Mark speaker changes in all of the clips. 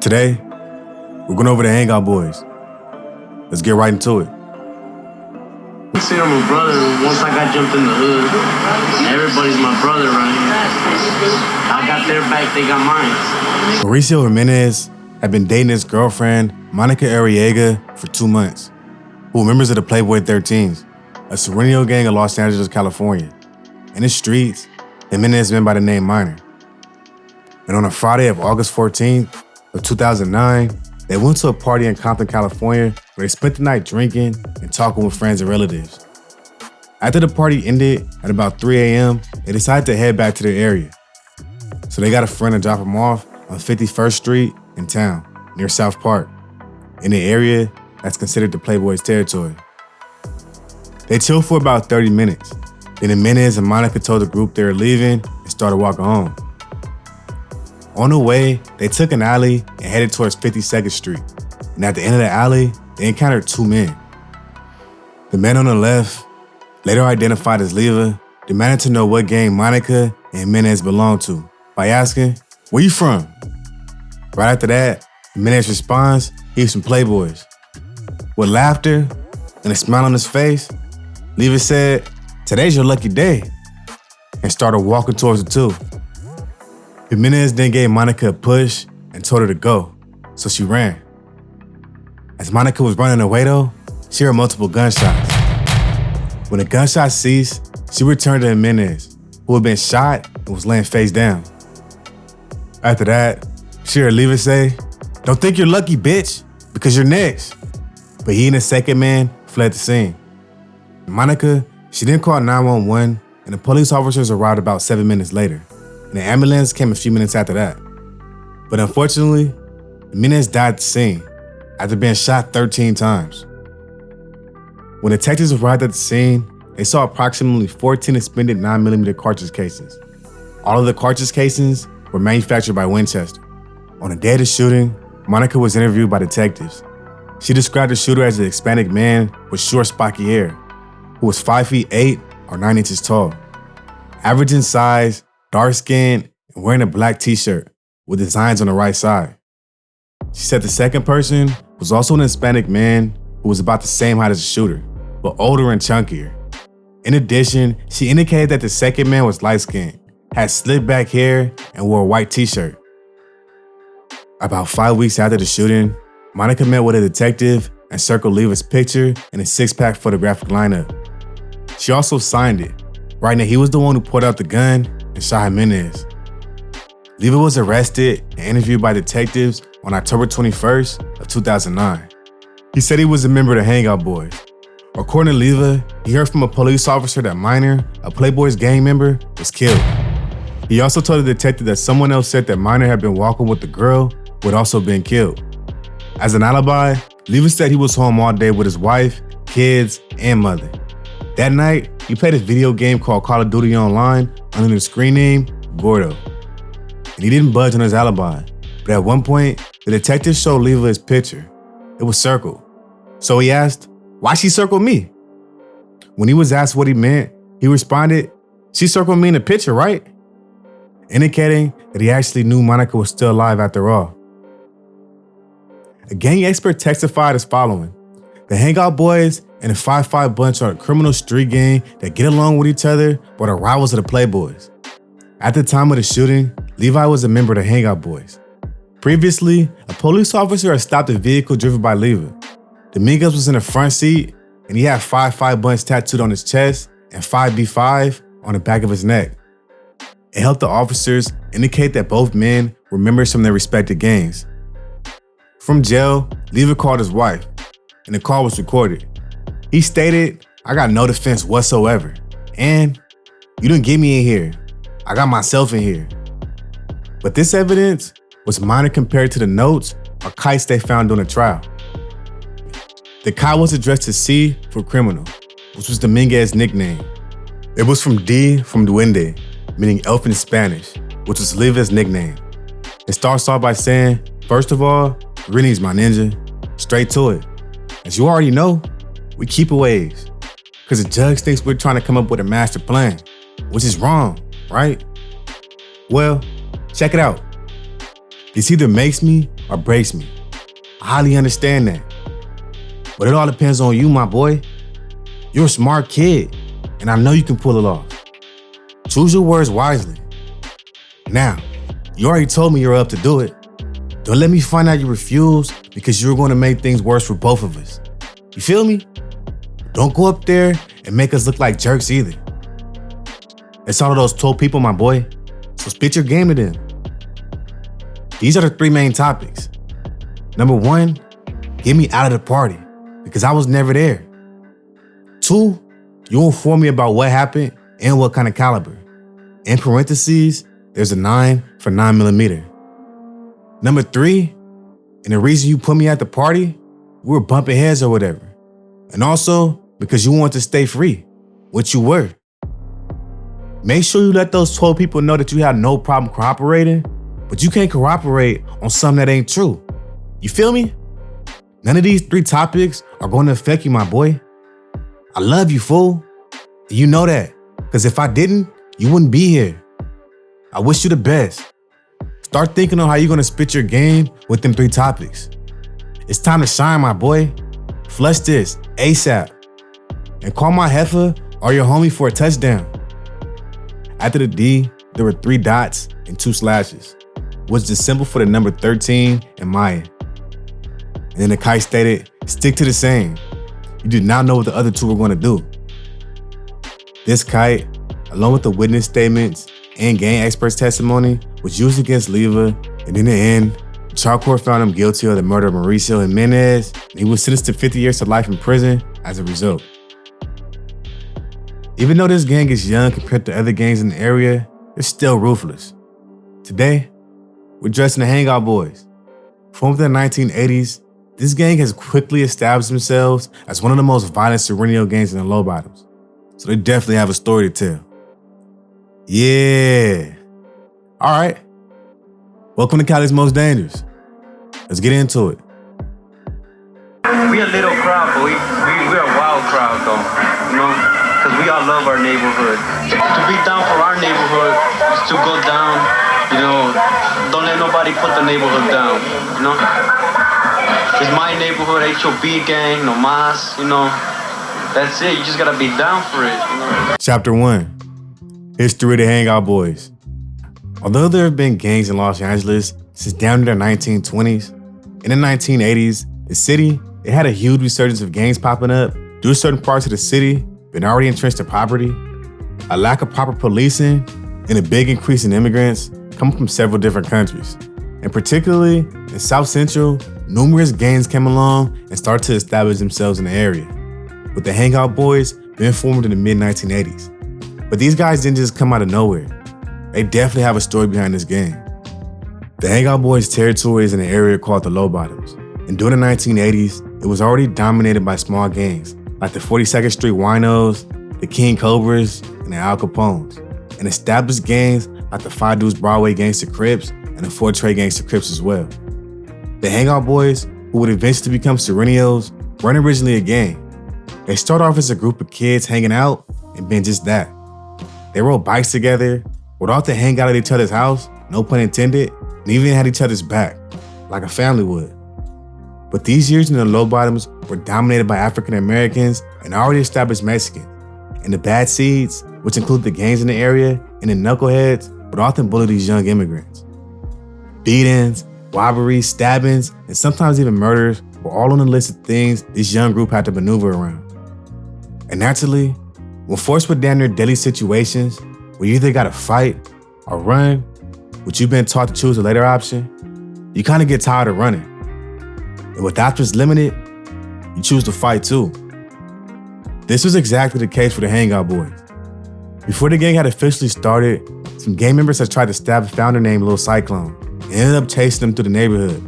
Speaker 1: Today, we're going over the Hang Out Boyz. Let's get right into it.
Speaker 2: I see I'm a brother. Once I got jumped in the hood, everybody's my brother right here. I got their back, they got mine.
Speaker 1: Mauricio Jimenez had been dating his girlfriend, Monica Arriaga, for 2 months, who were members of the Playboy 13s, a Sureño gang of Los Angeles, California. In the streets, Jimenez went by the name Minor. And on a Friday of August 14th of 2009, they went to a party in Compton, California, where they spent the night drinking and talking with friends and relatives. After the party ended at about 3 a.m., they decided to head back to their area. So they got a friend to drop them off on 51st Street in town, near South Park, in the area that's considered the Playboy's territory. They chilled for about 30 minutes. Then Jimenez and Monica told the group they were leaving and started walking home. On the way, they took an alley and headed towards 52nd Street. And at the end of the alley, they encountered 2 men. The man on the left, later identified as Leva, demanded to know what gang Monica and Jimenez belonged to by asking, "Where you from?" Right after that, Jimenez responds, "He's from Playboys." With laughter and a smile on his face, Leva said, "Today's your lucky day," and started walking towards the two. Jimenez then gave Monica a push and told her to go, so she ran. As Monica was running away though, she heard multiple gunshots. When the gunshots ceased, she returned to Jimenez, who had been shot and was laying face down. After that, she heard Leva say, "Don't think you're lucky, bitch, because you're next." But he and the second man fled the scene. Monica, she then called 911, and the police officers arrived about 7 minutes later. And the ambulance came a few minutes after that. But unfortunately, Jimenez died at the scene after being shot 13 times. When detectives arrived at the scene, they saw approximately 14 expended 9mm cartridge casings. All of the cartridge casings were manufactured by Winchester. On the day of the shooting, Monica was interviewed by detectives. She described the shooter as a Hispanic man with short, spiky hair, who was 5'8" or 9 inches tall, average in size, dark-skinned, and wearing a black t-shirt with designs on the right side. She said the second person was also an Hispanic man who was about the same height as the shooter, but older and chunkier. In addition, she indicated that the second man was light-skinned, had slicked back hair, and wore a white t-shirt. About 5 weeks after the shooting, Monica met with a detective and circled Leva's picture in a 6-pack photographic lineup. She also signed it, writing that he was the one who pulled out the gun and shot Jimenez. Leva was arrested and interviewed by detectives on October 21st of 2009. He said he was a member of the Hang Out Boyz. According to Leva, he heard from a police officer that Minor, a Playboy's gang member, was killed. He also told the detective that someone else said that Minor had been walking with the girl who had also been killed. As an alibi, Leva said he was home all day with his wife, kids, and mother. That night, he played a video game called Call of Duty Online under the screen name Gordo. And he didn't budge on his alibi. But at one point, the detective showed Leva his picture. It was circled. So he asked, "Why she circled me?" When he was asked what he meant, he responded, "She circled me in the picture, right?" Indicating that he actually knew Monica was still alive after all. A gang expert testified as following: the Hang Out Boyz and the 5-5 Bunch are a criminal street gang that get along with each other but are rivals of the Playboys. At the time of the shooting, Levi was a member of the Hang Out Boyz. Previously, a police officer had stopped a vehicle driven by Leva. Dominguez was in the front seat, and he had 5-5 Bunch tattooed on his chest and 5B5 on the back of his neck. It helped the officers indicate that both men were members from their respective gangs. From jail, Leva called his wife, and the call was recorded. He stated, "I got no defense whatsoever, and you didn't get me in here. I got myself in here." But this evidence was minor compared to the notes or kites they found during the trial. The kite was addressed to C for criminal, which was Dominguez's nickname. It was from D from duende, meaning elf in Spanish, which was Leva's nickname. It starts off by saying, "First of all, greetings, my ninja. Straight to it. As you already know, we keep it ways. Because the judge thinks we're trying to come up with a master plan, which is wrong, right? Well, check it out. This either makes me or breaks me. I highly understand that. But it all depends on you, my boy. You're a smart kid, and I know you can pull it off. Choose your words wisely. Now, you already told me you're up to do it. Don't let me find out you refuse because you're going to make things worse for both of us. You feel me? Don't go up there and make us look like jerks either. It's all of those 12 people, my boy. So spit your game to them. These are the 3 main topics. Number 1, get me out of the party because I was never there. 2, you inform me about what happened and what kind of caliber. In parentheses, there's a 9 for 9mm. Number 3, and the reason you put me at the party, we were bumping heads or whatever. And also because you want to stay free, which you were. Make sure you let those 12 people know that you have no problem cooperating, but you can't cooperate on something that ain't true. You feel me? None of these 3 topics are going to affect you, my boy. I love you, fool. And you know that, because if I didn't, you wouldn't be here. I wish you the best. Start thinking on how you're going to spit your game with them 3 topics. It's time to shine, my boy. Flush this ASAP. And call my heifer or your homie for a touchdown. After the D, there were 3 dots and 2 slashes, which is the symbol for the number 13 in Mayan. And then the kite stated, stick to the same. You did not know what the other 2 were going to do. This kite, along with the witness statements and gang experts' testimony, was used against Leva, and in the end, the trial court found him guilty of the murder of Mauricio Jimenez, and he was sentenced to 50 years to life in prison as a result. Even though this gang is young compared to other gangs in the area, they're still ruthless. Today, we're dressing the Hang Out Boyz. Formed in the 1980s, this gang has quickly established themselves as one of the most violent Sureño gangs in the low bottoms. So they definitely have a story to tell. Yeah. All right. Welcome to Cali's Most Dangerous. Let's get into it.
Speaker 2: We a little crowd, but we're a wild crowd though, you know? Because we all love our neighborhood. To be down for our neighborhood is to go down, you know, don't let nobody put the neighborhood down, you know? It's my neighborhood, HOB gang, no mas, you know? That's it, you just gotta be down for it, you know?
Speaker 1: Chapter 1, History of the Hang Out Boyz. Although there have been gangs in Los Angeles since down to the 1920s, in the 1980s, the city, it had a huge resurgence of gangs popping up due to certain parts of the city been already entrenched in poverty, a lack of proper policing, and a big increase in immigrants coming from several different countries. And particularly in South Central, numerous gangs came along and started to establish themselves in the area, with the Hang Out Boyz being formed in the mid-1980s. But these guys didn't just come out of nowhere. They definitely have a story behind this gang. The Hang Out Boyz territory is in an area called the Low Bottoms, and during the 1980s, it was already dominated by small gangs like the 42nd Street Winos, the King Cobras, and the Al Capones, and established gangs like the Five Deuce Broadway gangster Crips and the Fort Trey gangster Crips as well. The Hang Out Boyz, who would eventually become Sureños, weren't originally a gang. They started off as a group of kids hanging out and being just that. They rode bikes together, would often hang out at each other's house, no pun intended, and even had each other's back, like a family would. But these years in the low bottoms were dominated by African Americans and already established Mexicans. And the bad seeds, which include the gangs in the area and the knuckleheads, would often bully these young immigrants. Beatings, robberies, stabbings, and sometimes even murders were all on the list of things this young group had to maneuver around. And naturally, when forced with damn near deadly situations, where you either gotta fight or run, which you've been taught to choose a later option, you kinda get tired of running. And with options limited, you choose to fight too. This was exactly the case for the Hang Out Boyz. Before the gang had officially started, some gang members had tried to stab a founder named Lil Cyclone and ended up chasing him through the neighborhood.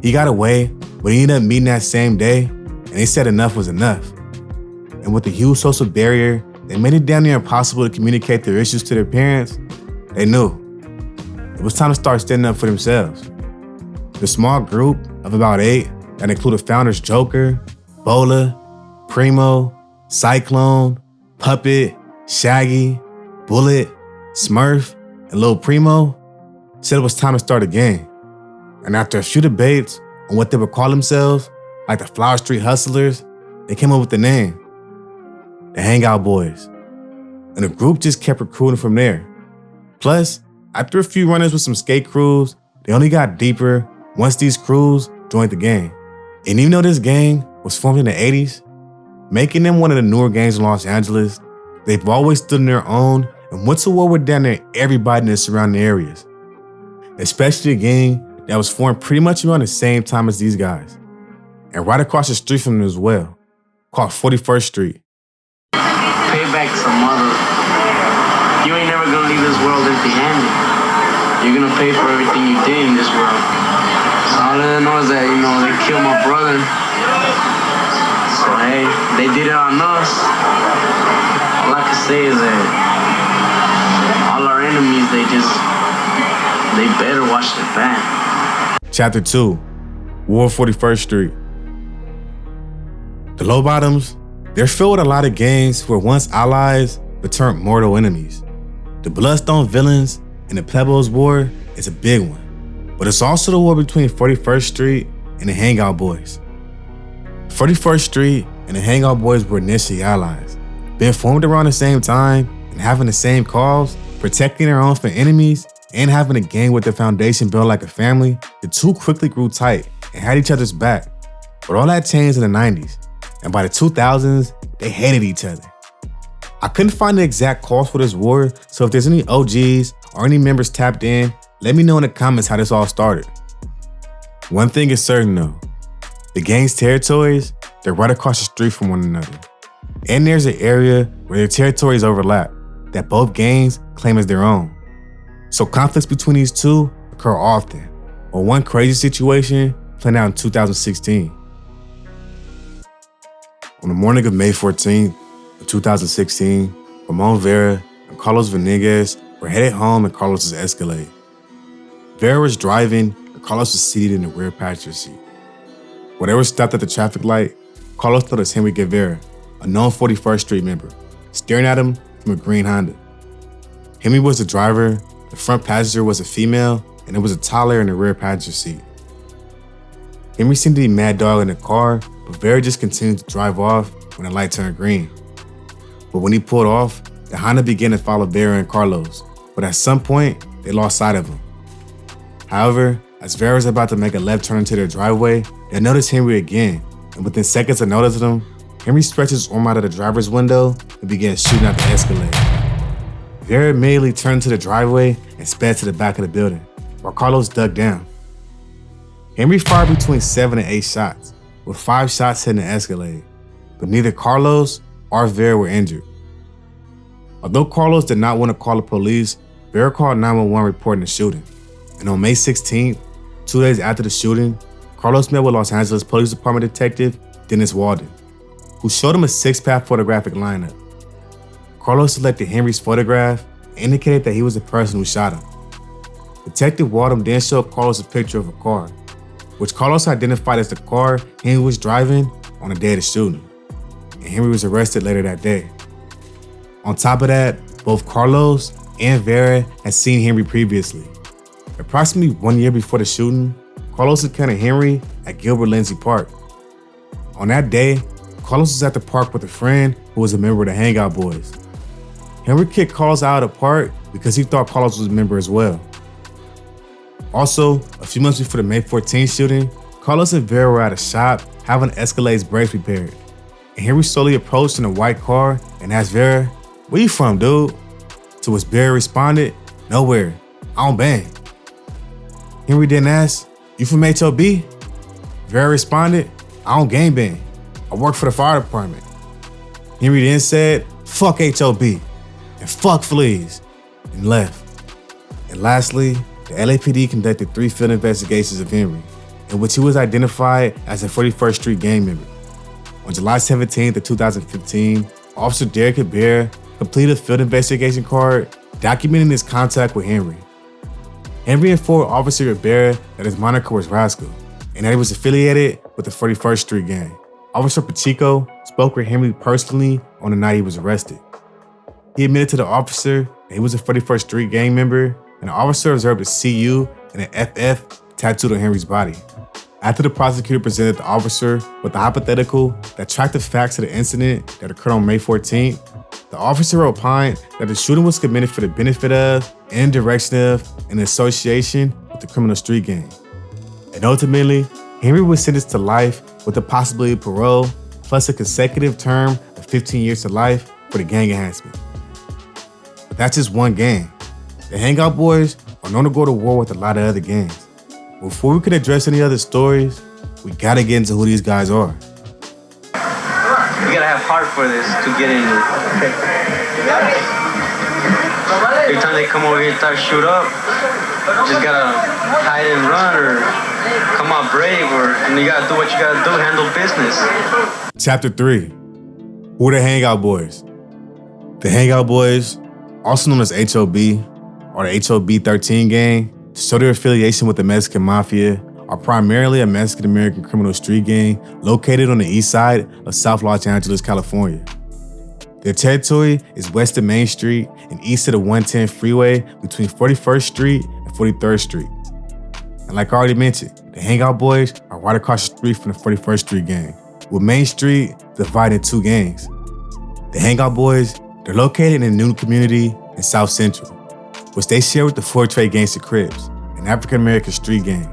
Speaker 1: He got away, but he ended up meeting that same day, and they said enough was enough. And with the huge social barrier that made it damn near impossible to communicate their issues to their parents, they knew it was time to start standing up for themselves. The small group of about 8 that included founders Joker, Bola, Primo, Cyclone, Puppet, Shaggy, Bullet, Smurf, and Lil Primo said it was time to start a gang. And after a few debates on what they would call themselves, like the Flower Street Hustlers, they came up with the name, the Hang Out Boyz. And the group just kept recruiting from there. Plus, after a few run-ins with some skate crews, they only got deeper once these crews joined the gang. And even though this gang was formed in the 80s, making them one of the newer gangs in Los Angeles, they've always stood on their own and went to war with down there everybody in the surrounding areas. Especially a gang that was formed pretty much around the same time as these guys. And right across the street from them as well, called 41st Street.
Speaker 2: Payback's a mother. You ain't never gonna leave this world empty-handed. You're gonna pay for everything you did in this world. All I know is that, they killed my brother. So, hey, they did it on us. All I can say is that all our enemies, they better watch their back.
Speaker 1: Chapter 2, War 41st Street. The Low Bottoms, they're filled with a lot of gangs who were once allies but turned mortal enemies. The Bloodstone Villains and the Plebos War is a big one, but it's also the war between 41st Street and the Hang Out Boyz. 41st Street and the Hang Out Boyz were initially allies, being formed around the same time and having the same cause, protecting their own from enemies and having a gang with the foundation built like a family. The two quickly grew tight and had each other's back. But all that changed in the 90s, and by the 2000s, they hated each other. I couldn't find the exact cause for this war, so if there's any OGs or any members tapped in, let me know in the comments how this all started. One thing is certain though, the gang's territories, they're right across the street from one another. And there's an area where their territories overlap, that both gangs claim as their own. So conflicts between these two occur often, or one crazy situation played out in 2016. On the morning of May 14th of 2016, Ramon Vera and Carlos Venegas were headed home in Carlos's Escalade. Vera was driving and Carlos was seated in the rear passenger seat. When they were stopped at the traffic light, Carlos noticed Henry Guevara, a known 41st Street member, staring at him from a green Honda. Henry was the driver, the front passenger was a female, and there was a toddler in the rear passenger seat. Henry seemed to be mad dog in the car, but Vera just continued to drive off when the light turned green. But when he pulled off, the Honda began to follow Vera and Carlos, but at some point, they lost sight of him. However, as Vera was about to make a left turn into their driveway, they noticed Henry again, and within seconds of noticing him, Henry stretched his arm out of the driver's window and began shooting out the Escalade. Vera immediately turned to the driveway and sped to the back of the building, while Carlos dug down. Henry fired between 7 and 8 shots, with 5 shots hitting the Escalade, but neither Carlos or Vera were injured. Although Carlos did not want to call the police, Vera called 911 reporting the shooting. And on May 16th, 2 days after the shooting, Carlos met with Los Angeles Police Department Detective Dennis Walden, who showed him a 6-path photographic lineup. Carlos selected Henry's photograph and indicated that he was the person who shot him. Detective Walden then showed Carlos a picture of a car, which Carlos identified as the car Henry was driving on the day of the shooting, and Henry was arrested later that day. On top of that, both Carlos and Vera had seen Henry previously. Approximately 1 year before the shooting, Carlos encountered Henry at Gilbert Lindsay Park. On that day, Carlos was at the park with a friend who was a member of the Hang Out Boyz. Henry kicked Carlos out of the park because he thought Carlos was a member as well. Also, a few months before the May 14th shooting, Carlos and Vera were at a shop having Escalade's brakes repaired. And Henry slowly approached in a white car and asked Vera, "Where you from, dude?" To which Vera responded, "Nowhere, I don't bang." Henry then asked, "You from HOB?" Vera responded, "I don't gang bang, I work for the fire department." Henry then said, "Fuck HOB, and fuck fleas," and left. And lastly, the LAPD conducted 3 field investigations of Henry, in which he was identified as a 41st Street gang member. On July 17th of 2015, Officer Derek Hebert completed a field investigation card documenting his contact with Henry. Henry informed Officer Hebert that his moniker was Rascal, and that he was affiliated with the 41st Street gang. Officer Pacheco spoke with Henry personally on the night he was arrested. He admitted to the officer that he was a 41st Street gang member, and the officer observed a CU and an FF tattooed on Henry's body. After the prosecutor presented the officer with the hypothetical that tracked the facts of the incident that occurred on May 14th, the officer opined that the shooting was committed for the benefit of, and direction of, and association with the criminal street gang. And ultimately, Henry was sentenced to life with the possibility of parole, plus a consecutive term of 15 years to life for the gang enhancement. But that's just one gang. The Hang Out Boyz are known to go to war with a lot of other gangs. Before we could address any other stories, we gotta get into who these guys are.
Speaker 2: You gotta have heart for this to get in it. Every time they come over here and start shoot up, you just gotta hide and run or come out brave, and you gotta do what you gotta do, handle business.
Speaker 1: Chapter 3. Who are the Hang Out Boyz? The Hang Out Boyz, also known as HOB, or the HOB 13 gang, to show their affiliation with the Mexican Mafia, are primarily a Mexican-American criminal street gang located on the east side of South Los Angeles, California. Their territory is west of Main Street and east of the 110 freeway between 41st Street and 43rd Street. And like I already mentioned, the Hang Out Boyz are right across the street from the 41st Street gang, with Main Street divided in two gangs. The Hang Out Boyz, they're located in a new community in South Central, which they share with the four-trade gangster Crips, an African-American street gang.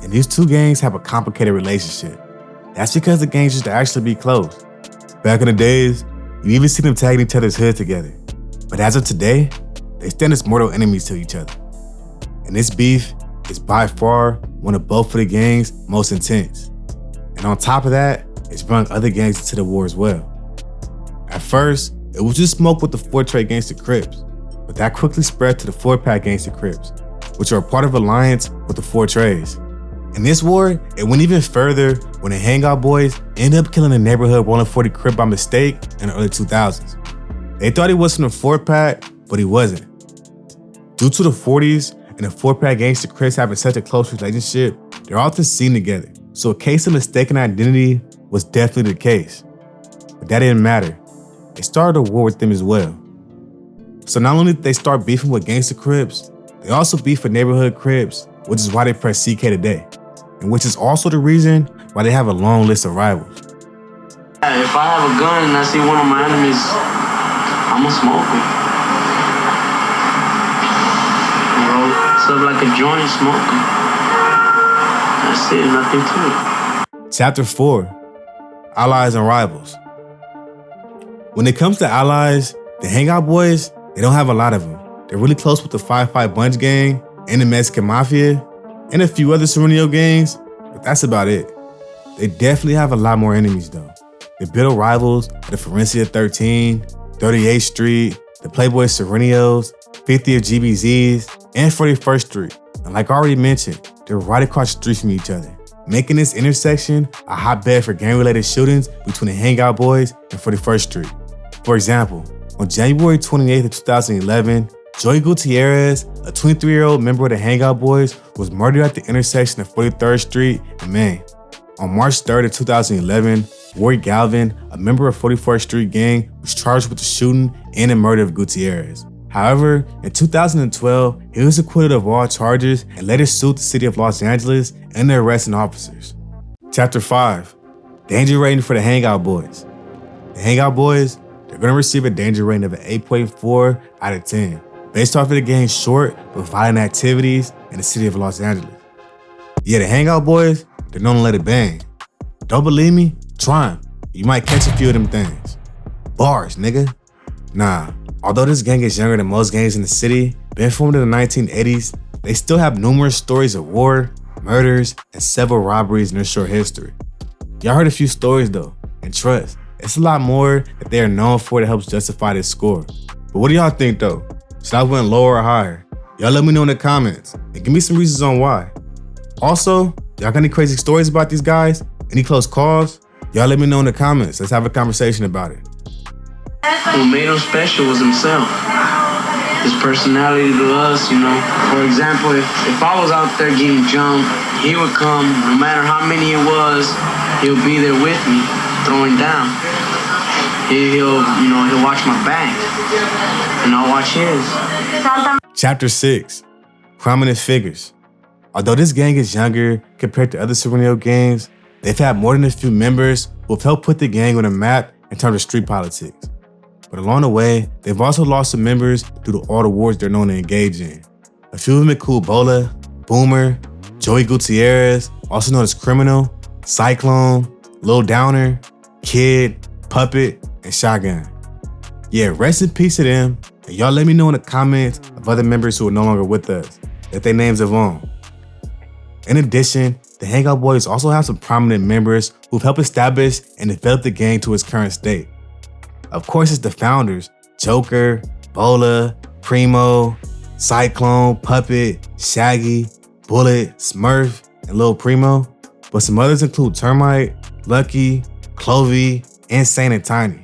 Speaker 1: And these two gangs have a complicated relationship. That's because the gangs used to actually be close. Back in the days, you even see them tagging each other's hood together. But as of today, they stand as mortal enemies to each other. And this beef is by far one of both of the gangs' most intense. And on top of that, it's brought other gangs into the war as well. At first, it was just smoke with the four-trade gangster Crips, but that quickly spread to the four-pack gangster Crips, which are a part of alliance with the four trades. In this war, it went even further when the Hang Out Boyz ended up killing a neighborhood Rolling 40 Crip by mistake in the early 2000s. They thought he was from the four-pack, but he wasn't. Due to the 40s and the four-pack gangster Crips having such a close relationship, they're often seen together, so a case of mistaken identity was definitely the case. But that didn't matter. They started a war with them as well. So not only did they start beefing with gangster Crips, they also beef with neighborhood Crips, which is why they press CK today, and which is also the reason why they have a long list of rivals.
Speaker 2: If I have a gun and I see one of my enemies, I'ma smoke it. Roll stuff like a joint, smoke it. That's it, nothing to it.
Speaker 1: Chapter 4. Allies and Rivals. When it comes to allies, the Hang Out Boyz, they don't have a lot of them. They're really close with the 5-5 Bunch gang and the Mexican Mafia and a few other Sureño gangs, but that's about it. They definitely have a lot more enemies though. The bitter rivals are the Florencia 13, 38th Street, the Playboy Sureños, 50th GBZs, and 41st Street. And like I already mentioned, they're right across the street from each other, making this intersection a hotbed for gang-related shootings between the Hang Out Boyz and 41st Street. For example, on January 28th of 2011, Joey Gutierrez, a 23-year-old member of the Hang Out Boyz, was murdered at the intersection of 43rd Street and Main. On March 3rd of 2011, Roy Galvin, a member of 44th Street gang, was charged with the shooting and the murder of Gutierrez. However, in 2012, he was acquitted of all charges and later sued the city of Los Angeles and their arresting officers. Chapter 5. Danger rating for the Hang Out Boyz. The Hang Out Boyz, they're going to receive a danger rating of an 8.4 out of 10, based off of the gang's short but violent activities in the city of Los Angeles. Yeah, the Hang Out Boyz, they're known to let it bang. Don't believe me? Try 'em. You might catch a few of them things. Bars, nigga. Nah, although this gang is younger than most gangs in the city, been formed in the 1980s, they still have numerous stories of war, murders, and several robberies in their short history. Y'all heard a few stories though, and trust, it's a lot more that they are known for that helps justify this score. But what do y'all think though? Should I went lower or higher? Y'all let me know in the comments and give me some reasons on why. Also, y'all got any crazy stories about these guys? Any close calls? Y'all let me know in the comments. Let's have a conversation about it.
Speaker 2: What made him special was himself. His personality to us, you know. For example, if I was out there getting jumped, he would come, no matter how many it was, he'll be there with me, throwing down. He'll watch my back, and I'll watch his.
Speaker 1: Chapter 6. Prominent Figures. Although this gang is younger compared to other Sureño gangs, they've had more than a few members who have helped put the gang on the map in terms of street politics. But along the way, they've also lost some members due to all the wars they're known to engage in. A few of them include Bola, Boomer, Joey Gutierrez, also known as Criminal, Cyclone, Lil Downer, Kid, Puppet, and Shotgun. Yeah, rest in peace to them, and y'all let me know in the comments of other members who are no longer with us, if their names have on. In addition, the Hang Out Boyz also have some prominent members who've helped establish and develop the gang to its current state. Of course, it's the founders, Joker, Bola, Primo, Cyclone, Puppet, Shaggy, Bullet, Smurf, and Lil Primo, but some others include Termite, Lucky, Clovey, Insane, and Tiny.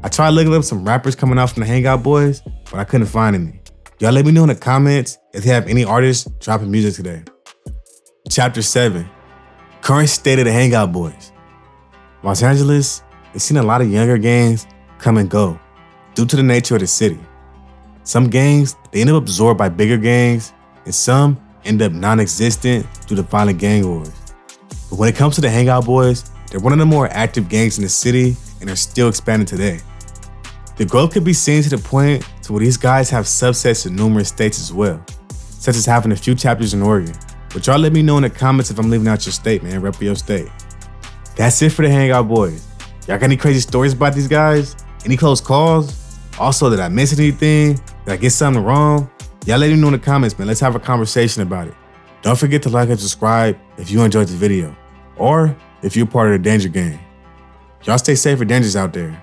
Speaker 1: I tried looking up some rappers coming out from the Hang Out Boyz, but I couldn't find any. Y'all let me know in the comments if they have any artists dropping music today. Chapter 7, Current State of the Hang Out Boyz. Los Angeles has seen a lot of younger gangs come and go due to the nature of the city. Some gangs, they end up absorbed by bigger gangs, and some end up non-existent due to violent gang wars. But when it comes to the Hang Out Boyz, they're one of the more active gangs in the city and are still expanding today. The growth could be seen to the point to where these guys have subsets in numerous states as well, such as having a few chapters in Oregon. But y'all let me know in the comments if I'm leaving out your state, man. Rep your state. That's it for the Hang Out Boyz. Y'all got any crazy stories about these guys? Any close calls? Also, did I miss anything? Did I get something wrong? Y'all let me know in the comments, man. Let's have a conversation about it. Don't forget to like and subscribe if you enjoyed the video, or if you're part of the Danger Gang. Y'all stay safe and dangerous out there.